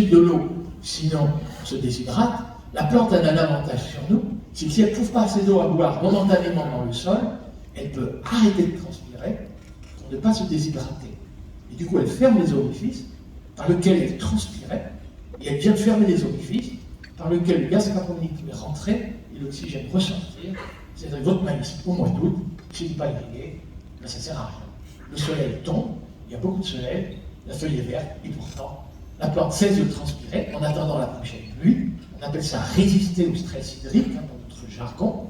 de l'eau, sinon on se déshydrate. La plante a un avantage sur nous, c'est que si elle ne trouve pas assez d'eau à boire momentanément dans le sol, elle peut arrêter de transpirer pour ne pas se déshydrater. Et du coup, elle ferme les orifices par lesquels elle transpirait, et elle vient de fermer les orifices par lesquels le gaz carbonique est rentré et l'oxygène ressortir. C'est-à-dire votre maïs au mois d'août, s'il n'est pas irrigué, ben ça ne sert à rien. Le soleil tombe, il y a beaucoup de soleil, la feuille est verte, et pourtant, la plante cesse de transpirer en attendant la prochaine pluie. On appelle ça résister au stress hydrique, dans notre jargon.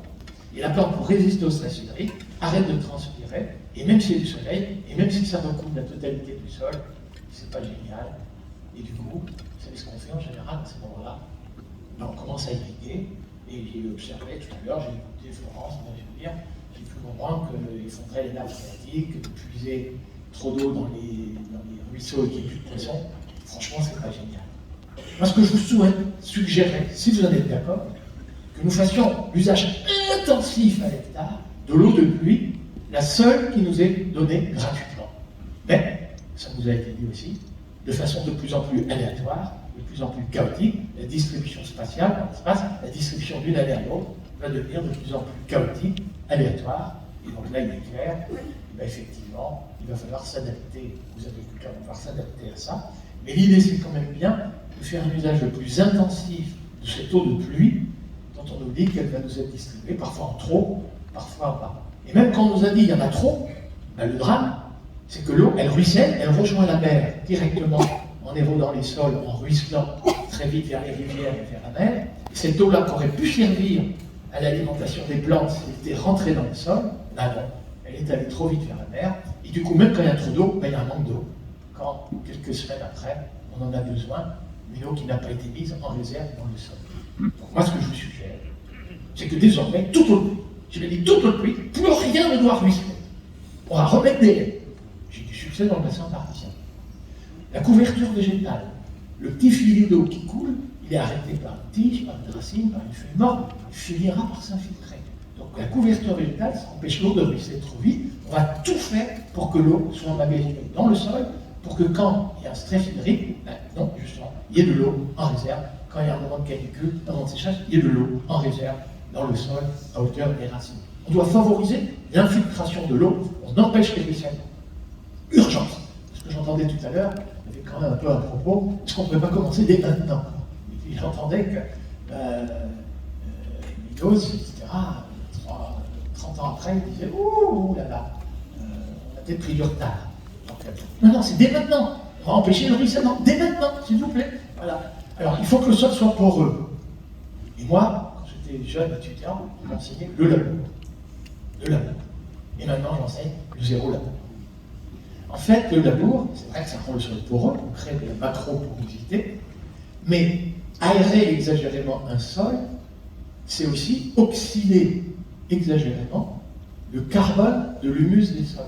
Et la plante, pour résister au stress hydrique, arrête de transpirer, et même s'il y a du soleil, et même si ça recouvre la totalité du sol, c'est pas génial. Et du coup, vous savez ce qu'on fait en général à ce moment-là? Ben, on commence à irriguer, et j'ai observé tout à l'heure, j'ai écouté Florence, je veux dire, j'ai cru comprendre qu'effondrer les nappes phréatiques, de puiser trop d'eau dans les ruisseaux et qu'il n'y ait plus de poissons, franchement, c'est pas génial. Moi, ce que je vous suggérerais, si vous en êtes d'accord, que nous fassions l'usage intensif à l'hectare de l'eau de pluie, la seule qui nous est donnée gratuitement. Mais, ça vous a été dit aussi, de façon de plus en plus aléatoire, de plus en plus chaotique, la distribution spatiale dans l'espace, la distribution d'une année à l'autre, va devenir de plus en plus chaotique, aléatoire, et donc là, il est clair, ben, effectivement, il va falloir s'adapter, vous agriculteurs vont falloir s'adapter à ça, mais l'idée, c'est quand même bien de faire un usage le plus intensif de cette eau de pluie, dont on nous dit qu'elle va nous être distribuée, parfois en trop, parfois en pas. Et même quand on nous a dit qu'il y en a trop, ben, le drame, c'est que l'eau, elle ruisselle, elle rejoint la mer directement en érodant les sols, en ruisselant très vite vers les rivières et vers la mer. Et cette eau-là qui aurait pu servir à l'alimentation des plantes si elle était rentrée dans le sol, ben non, elle est allée trop vite vers la mer. Et du coup, même quand il y a trop d'eau, ben, il y a un manque d'eau. Quand, quelques semaines après, on en a besoin, une eau qui n'a pas été mise en réserve dans le sol. Donc moi, ce que je vous suggère, c'est que désormais, toute eau de pluie, je l'ai dit, toute eau de pluie, plus rien ne doit ruisseler. On va remettre des haies. J'ai du succès dans le bassin parisien. La couverture végétale, le petit filet d'eau qui coule, il est arrêté par une tige, par une racine, par une feuille morte, il finira par s'infiltrer. Donc la couverture végétale, ça empêche l'eau de ruisseler trop vite. On va tout faire pour que l'eau soit emmagasinée dans le sol, pour que quand il y a un stress hydrique, ben non, justement, il y ait de l'eau en réserve. Quand il y a un moment de canicule, un moment de séchage, il y ait de l'eau en réserve dans le sol, à hauteur des racines. On doit favoriser l'infiltration de l'eau, on empêche les ruissellements. Urgence. Ce que j'entendais tout à l'heure, il y avait quand même un peu un propos, est-ce qu'on ne pourrait pas commencer dès maintenant? Et puis j'entendais que Milos, etc., 30 ans après, il disait ouh là là, on a peut-être pris du retard. Donc, non, c'est dès maintenant. On va empêcher le ruissellement, dès maintenant, s'il vous plaît. Voilà. Alors, il faut que le sol soit poreux. Et moi, quand j'étais jeune étudiant, on m'enseignait le labour. Le labour. Et maintenant, j'enseigne le zéro labour. En fait, le labour, c'est vrai que ça rend le sol poreux, on crée de la macro-porosité, mais aérer exagérément un sol, c'est aussi oxyder exagérément le carbone de l'humus des sols.